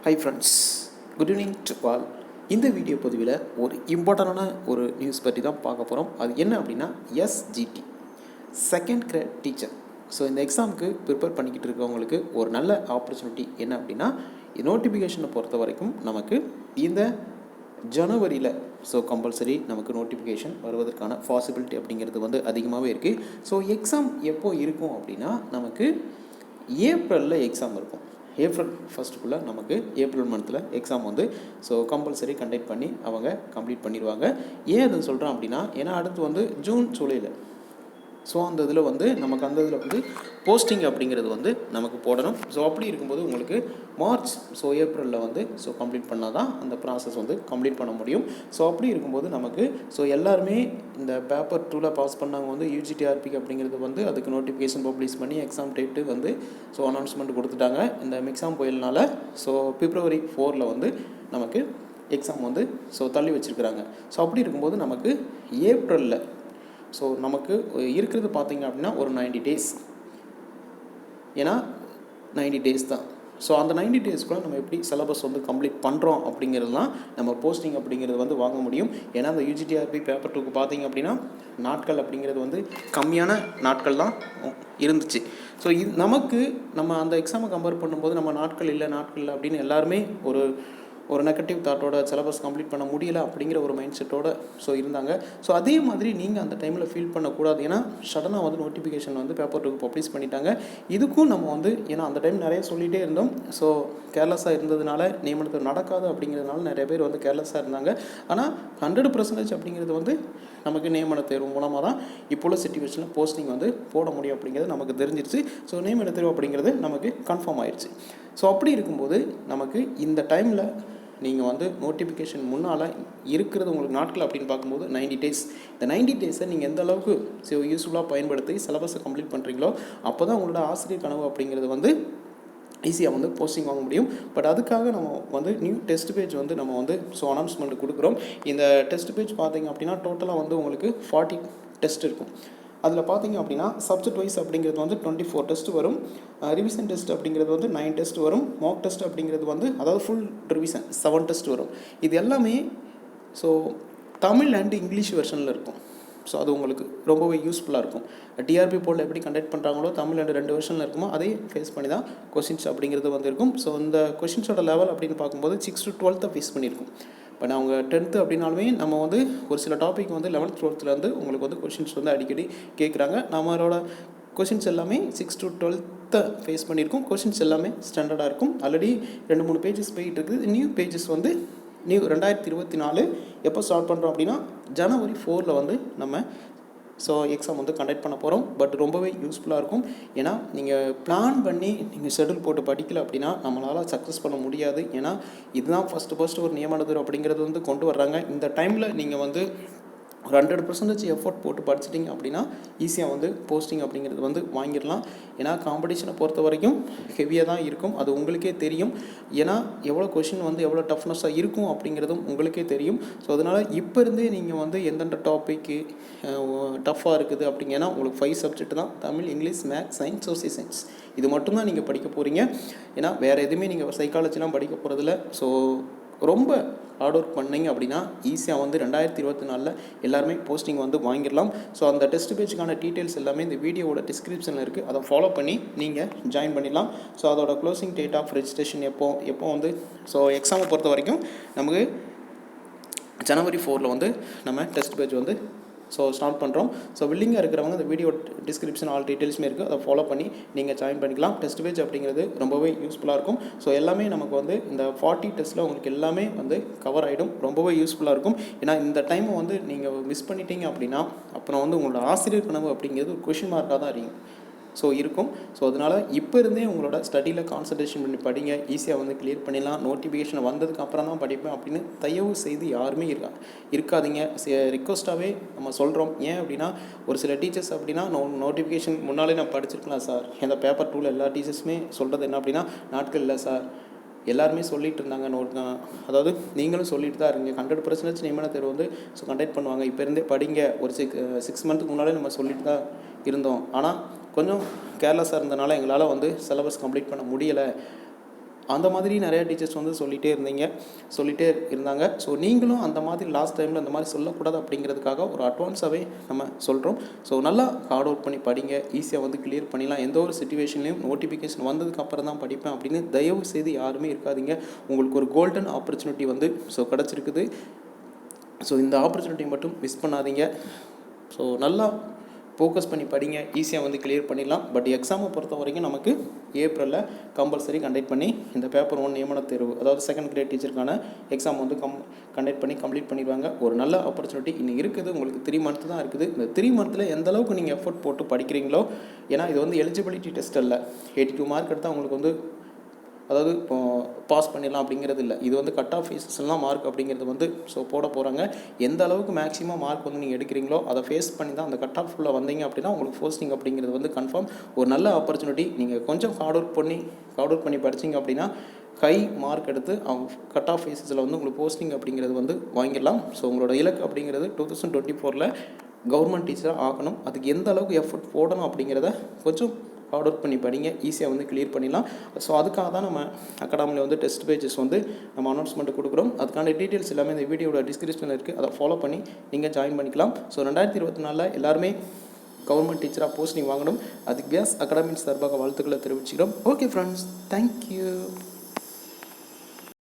Hi friends, good evening to all. இந்த video பதிவில் ஒரு இம்பார்ட்டண்டான ஒரு நியூஸ் பற்றி தான் பார்க்க போகிறோம். அது என்ன அப்படின்னா SGT, second grade teacher. So இந்த எக்ஸாமுக்கு ப்ரிப்பேர் பண்ணிக்கிட்டு இருக்கவங்களுக்கு ஒரு நல்ல ஆப்பர்ச்சுனிட்டி என்ன அப்படின்னா, நோட்டிஃபிகேஷனை பொறுத்த வரைக்கும் நமக்கு இந்த ஜனவரியில் கம்பல்சரி நமக்கு நோட்டிஃபிகேஷன் வருவதற்கான பாசிபிலிட்டி அப்படிங்கிறது அதிகமாகவே இருக்குது. ஸோ எக்ஸாம் எப்போ இருக்கும் அப்படின்னா, நமக்கு ஏப்ரலில் எக்ஸாம் இருக்கும். ஏப்ரல் ஃபஸ்ட்டுக்குள்ளே நமக்கு ஏப்ரல் மந்தில் எக்ஸாம் கம்பல்சரி கண்டக்ட் பண்ணி அவங்க கம்ப்ளீட் பண்ணிடுவாங்க. ஏன் அதை சொல்கிறோம் அப்படின்னா, ஏன்னா அடுத்து ஜூன் ஜூலையில் அந்த இதில் நமக்கு அந்த இதில் போஸ்டிங் அப்படிங்கிறது நமக்கு போடணும். அப்படி இருக்கும்போது உங்களுக்கு மார்ச் ஏப்ரலில் கம்ப்ளீட் பண்ணால் தான் அந்த ப்ராசஸ் கம்ப்ளீட் பண்ண முடியும். அப்படி இருக்கும்போது நமக்கு எல்லாருமே இந்த பேப்பர் 2ல் பாஸ் பண்ணாங்க யூஜிடிஆர்பிக்கு அப்படிங்கிறது அதுக்கு நோட்டிஃபிகேஷன் பப்ளிஷ் பண்ணி எக்ஸாம் டேட்டு அனௌன்ஸ்மெண்ட் கொடுத்துட்டாங்க. இந்த எக்ஸாம் புயல்னால பிப்ரவரி 4ல் நமக்கு எக்ஸாம் தள்ளி வச்சுருக்கிறாங்க. அப்படி இருக்கும்போது நமக்கு ஏப்ரலில் நமக்கு இருக்கிறது பார்த்திங்க அப்படின்னா ஒரு 90 டேஸ். ஏன்னா 90 டேஸ் தான். அந்த 90 டேஸ்க்குள்ளே நம்ம எப்படி சிலபஸ் கம்ப்ளீட் பண்ணுறோம் அப்படிங்கிறது தான் நம்ம போஸ்டிங் அப்படிங்கிறது வாங்க முடியும். ஏன்னா அந்த யூஜிடிஆர்பி பேப்பர் 2க்கு பார்த்திங்க அப்படின்னா நாட்கள் அப்படிங்கிறது கம்மியான நாட்கள் தான் இருந்துச்சு. நம்ம அந்த எக்ஸாமை கம்பேர் பண்ணும்போது நம்ம நாட்கள் இல்லை அப்படின்னு எல்லாருமே ஒரு நெகட்டிவ் தாட்டோட சிலபஸ் கம்ப்ளீட் பண்ண முடியலை அப்படிங்கிற ஒரு மைண்ட் செட்டோடு இருந்தாங்க. அதே மாதிரி நீங்கள் அந்த டைமில் ஃபீல் பண்ணக்கூடாது. ஏன்னா சடனாக நோட்டிஃபிகேஷன் பேப்பர் 2க்கு பப்ளிஷ் பண்ணிட்டாங்க. இதுக்கும் நம்ம ஏன்னா அந்த டைம் நிறைய சொல்லிகிட்டே இருந்தோம். கேர்லெஸ்ஸாக இருந்ததுனால நியமனத்தை நடக்காது அப்படிங்கிறதுனால நிறைய பேர் கேர்லெஸ்ஸாக இருந்தாங்க. ஆனால் 100% அப்படிங்கிறது நமக்கு நியமன தேர்வு மூலமாக தான் இப்போ உள்ள சிச்சுவேஷனில் போஸ்டிங் போட முடியும் அப்படிங்கிறது நமக்கு தெரிஞ்சிருச்சு. நியமன தேர்வு அப்படிங்கிறது நமக்கு கன்ஃபார்ம் ஆயிடுச்சு. அப்படி இருக்கும்போது நமக்கு இந்த டைமில் நீங்கள் நோட்டிஃபிகேஷன் முன்னால் இருக்கிறது உங்களுக்கு நாட்கள் அப்படின்னு பார்க்கும்போது 90 டேஸ். இந்த 90 டேஸை நீங்கள் எந்த அளவுக்கு யூஸ்ஃபுல்லாக பயன்படுத்தி சிலபஸை கம்ப்ளீட் பண்ணுறீங்களோ அப்போ தான் உங்களோட ஆசிரியர் கனவு அப்படிங்கிறது ஈஸியாக போஸ்டிங் வாங்க முடியும். பட் அதுக்காக நம்ம நியூ டெஸ்ட் பேஜ் நம்ம அனௌன்ஸ்மெண்ட் கொடுக்குறோம். இந்த டெஸ்ட் பேஜ் பார்த்திங்க அப்படின்னா டோட்டலாக உங்களுக்கு 40 டெஸ்ட் இருக்கும். அதில் பார்த்திங்க அப்படின்னா சப்ஜெக்ட் வைஸ் அப்படிங்கிறது 24 டெஸ்ட் வரும். ரிவிஷன் டெஸ்ட் அப்படிங்கிறது 9 டெஸ்ட் வரும். மார்க் டெஸ்ட் அப்படிங்கிறது அதாவது ஃபுல் ரிவிஷன் 7 டெஸ்ட் வரும். இது எல்லாமே தமிழ் அண்ட் இங்கிலீஷ் வெர்ஷனில் இருக்கும். அது உங்களுக்கு ரொம்பவே யூஸ்ஃபுல்லாக இருக்கும். டிஆர்பி போர்டில் எப்படி கண்டக்ட் பண்ணுறாங்களோ தமிழ் அண்ட் 2 வெர்ஷனில் இருக்குமோ அதே ஃபேஸ் பண்ணி தான் கொஷின்ஸ் அப்படிங்கிறது இருக்கும். இந்த கொஷின்ஸோட லெவல் அப்படின்னு பார்க்கும்போது 6 to 12 ஃபேஸ் பண்ணியிருக்கும். இப்போ அவங்க 10th அப்படின்னாலுமே நம்ம ஒரு சில டாபிக் 11th 12th உங்களுக்கு கொஷின்ஸ் அடிக்கடி கேட்குறாங்க. நம்மளோட கொஷின்ஸ் எல்லாமே 6 to 12th ஃபேஸ் பண்ணியிருக்கோம். கொஷின்ஸ் எல்லாமே ஸ்டாண்டர்டாக இருக்கும். ஆல்ரெடி 2-3 பேஜஸ் போயிட்டு இருக்குது. நியூ பேஜஸ் நியூ 2024 எப்போ ஸ்டார்ட் பண்ணுறோம் அப்படின்னா ஜனவரி 4ல் நம்ம எக்ஸாம் கண்டக்ட் பண்ண போகிறோம். பட் ரொம்பவே யூஸ்ஃபுல்லாக இருக்கும். ஏன்னா நீங்கள் பிளான் பண்ணி நீங்கள் ஷெட்யூல் போட்டு படிக்கல அப்படின்னா நம்மளால் சக்ஸஸ் பண்ண முடியாது. ஏன்னா இதுதான் ஃபஸ்ட்டு ஒரு நியமன தேர்வு அப்படிங்கிறது கொண்டு வர்றாங்க. இந்த டைமில் நீங்கள் ஒரு 100% எஃபோர்ட் போட்டு படிச்சிட்டிங்க அப்படின்னா ஈஸியாக போஸ்டிங் அப்படிங்கிறது வாங்கிடலாம். ஏன்னா காம்படிஷனை பொறுத்த வரைக்கும் ஹெவியாக தான் இருக்கும். அது உங்களுக்கே தெரியும். ஏன்னா எவ்வளோ கொஷின் எவ்வளோ டஃப்னஸாக இருக்கும் அப்படிங்கிறதும் உங்களுக்கே தெரியும். அதனால் இப்போ இருந்தே நீங்கள் எந்தெந்த டாப்பிக்கு டஃப்பாக இருக்குது அப்படிங்கன்னா உங்களுக்கு 5 சப்ஜெக்ட் தான். Tamil, English, maths, science, social science. இது மட்டும்தான் நீங்கள் படிக்க போகிறீங்க. ஏன்னா வேறு எதுவுமே நீங்கள் சைக்காலஜிலாம் படிக்க போகிறதில்ல. ரொம்ப ஹார்ட் ஒர்க் பண்ணிங்க அப்படின்னா ஈஸியாக 2024 எல்லாருமே போஸ்டிங் வாங்கிடலாம். அந்த டெஸ்ட் பேஜுக்கான டீட்டெயில்ஸ் எல்லாமே இந்த வீடியோவோட டிஸ்கிரிப்ஷனில் இருக்குது. அதை ஃபாலோ பண்ணி நீங்கள் ஜாயின் பண்ணிடலாம். அதோட க்ளோசிங் டேட் ஆஃப் ரெஜிஸ்ட்ரேஷன் எப்போ எக்ஸாமை பொறுத்த வரைக்கும் நமக்கு ஜனவரி 4ல் நம்ம டெஸ்ட் பேஜ் ஸ்டார்ட் பண்ணுறோம். வில்லிங்காக இருக்கிறவங்க இந்த வீடியோ டிஸ்கிரிப்ஷன் ஆல் டீட்டெயில்ஸுமே இருக்குது. அதை ஃபாலோ பண்ணி நீங்கள் ஜாயின் பண்ணிக்கலாம். டெஸ்ட் பேஜ் அப்படிங்கிறது ரொம்பவே யூஸ்ஃபுல்லாக இருக்கும். எல்லாமே நமக்கு இந்த 40 டெஸ்ட்டில் உங்களுக்கு எல்லாமே கவர் ஆகிடும். ரொம்பவே யூஸ்ஃபுல்லாக இருக்கும். ஏன்னா இந்த டைமை நீங்கள் மிஸ் பண்ணிட்டீங்க அப்படின்னா அப்புறம் உங்களோட ஆசிரியர் கனவு அப்படிங்கிறது ஒரு கொஷின் மார்க்காக தான் இருக்கும். அதனால் இப்போ இருந்தே உங்களோட ஸ்டடியில் கான்சன்ட்ரேஷன் பண்ணி படிங்க. ஈஸியாக கிளியர் பண்ணிடலாம். நோட்டிஃபிகேஷன் வந்ததுக்கு அப்புறம் தான் படிப்பேன் அப்படின்னு தயவு செய்து யாருமே இருக்காதீங்க. ரிக்வஸ்ட்டாகவே நம்ம சொல்கிறோம். ஏன் அப்படின்னா ஒரு சில டீச்சர்ஸ் அப்படின்னா நோட்டிஃபிகேஷன் முன்னாலே நான் படிச்சிருக்கலாம் சார். இந்த பேப்பர் 2ல் எல்லா டீச்சர்ஸுமே சொல்கிறது என்ன அப்படின்னா நாட்கள் இல்லை சார், எல்லாருமே சொல்லிகிட்டு இருந்தாங்க. அதாவது நீங்களும் சொல்லிட்டு தான் இருங்க. 100% நியமன தேர்வு கண்டக்ட் பண்ணுவாங்க. இப்போ இருந்தே படிங்க. ஒரு 6 மந்த்துக்கு முன்னாலே நம்ம சொல்லிட்டு தான் இருந்தோம். ஆனால் கொஞ்சம் கேர்லெஸ்ஸாக இருந்தனால எங்களால் சிலபஸ் கம்ப்ளீட் பண்ண முடியலை. அந்த மாதிரி நிறையா டீச்சர்ஸ் வந்து சொல்லிகிட்டே இருந்தாங்க. ஸோ நீங்களும் அந்த மாதிரி லாஸ்ட் டைமில் அந்த மாதிரி சொல்லக்கூடாது அப்படிங்கிறதுக்காக ஒரு அட்வான்ஸாகவே நம்ம சொல்கிறோம். ஸோ நல்லா ஹார்ட் ஒர்க் பண்ணி படிங்க, ஈஸியாக வந்து கிளியர் பண்ணிடலாம். எந்த ஒரு சுச்சுவேஷன்லையும் நோட்டிஃபிகேஷன் வந்ததுக்கப்புறம் தான் படிப்பேன் அப்படின்னு தயவு செய்து யாருமே இருக்காதீங்க. உங்களுக்கு ஒரு கோல்டன் ஆப்பர்ச்சுனிட்டி வந்து கிடச்சிருக்குது. ஸோ இந்த ஆப்பர்ச்சுனிட்டியை மட்டும் மிஸ் பண்ணாதீங்க. ஸோ நல்லா ஃபோக்கஸ் பண்ணி படிங்க, ஈஸியாக வந்து கிளியர் பண்ணிடலாம். பட் எக்ஸாமை பொறுத்த வரைக்கும் நமக்கு ஏப்ரலில் கம்பல்சரி கண்டக்ட் பண்ணி இந்த பேப்பர் 1 நியமன தேர்வு, அதாவது செகண்ட் கிரேட் டீச்சருக்கான எக்ஸாம் வந்து கண்டக்ட் பண்ணி கம்ப்ளீட் பண்ணிடுவாங்க. ஒரு நல்ல ஆப்பர்ச்சுனிட்டி இன்னும் இருக்குது. உங்களுக்கு 3 மந்த் தான் இருக்குது. இந்த 3 மந்த்தில் எந்த அளவுக்கு நீங்கள் எஃபர்ட் போட்டு படிக்கிறீங்களோ, ஏன்னா இது வந்து எலிஜிபிலிட்டி டெஸ்ட் அல்ல. 82 மார்க் எடுத்தால் உங்களுக்கு வந்து அதாவது இப்போ பாஸ் பண்ணிடலாம் அப்படிங்கிறது இல்லை. இது வந்து கட் ஆஃப் ஃபீஸஸ்லாம் மார்க் அப்படிங்கிறது வந்து போட போகிறாங்க. எந்த அளவுக்கு மேக்ஸிமம் மார்க் வந்து நீங்கள் எடுக்கிறீங்களோ அதை ஃபேஸ் பண்ணி தான் அந்த கட் ஆஃப் ஃபுல்லாக வந்தீங்க அப்படின்னா உங்களுக்கு போஸ்டிங் அப்படிங்கிறது வந்து கன்ஃபார்ம். ஒரு நல்ல ஆப்பர்ச்சுனிட்டி. நீங்கள் கொஞ்சம் ஹார்ட் ஒர்க் பண்ணி படிச்சிங்க அப்படின்னா ஹை மார்க் எடுத்து அவங்க கட் ஆஃப் ஃபீஸஸில் வந்து உங்களுக்கு போஸ்டிங் அப்படிங்கிறது வந்து வாங்கிடலாம். ஸோ உங்களோட இலக்கு அப்படிங்கிறது 2024 கவர்மெண்ட் டீச்சராக ஆகணும். அதுக்கு எந்த அளவுக்கு எஃபர்ட் போடணும் அப்படிங்கிறத கொஞ்சம் ஹார்ட் ஒர்க் பண்ணி படிங்க, ஈஸியாக வந்து கிளியர் பண்ணிடலாம். ஸோ அதுக்காக தான் நம்ம அகாடமியில் வந்து டெஸ்ட் பேஜஸ் வந்து நம்ம அனௌன்ஸ்மெண்ட் கொடுக்குறோம். அதுக்கான டீட்டெயில்ஸ் எல்லாமே இந்த வீடியோட டிஸ்கிரிப்ஷனில் இருக்குது. அதை ஃபாலோ பண்ணி நீங்கள் ஜாயின் பண்ணிக்கலாம். ஸோ 2024 எல்லாருமே கவர்மெண்ட் டீச்சராக போஸ்டிங் வாங்கணும். அதுக்கு வியாஸ் அகாடமியின் சார்பாக வாழ்த்துக்களை தெரிவிச்சுக்கிறோம். Okay friends, thank you.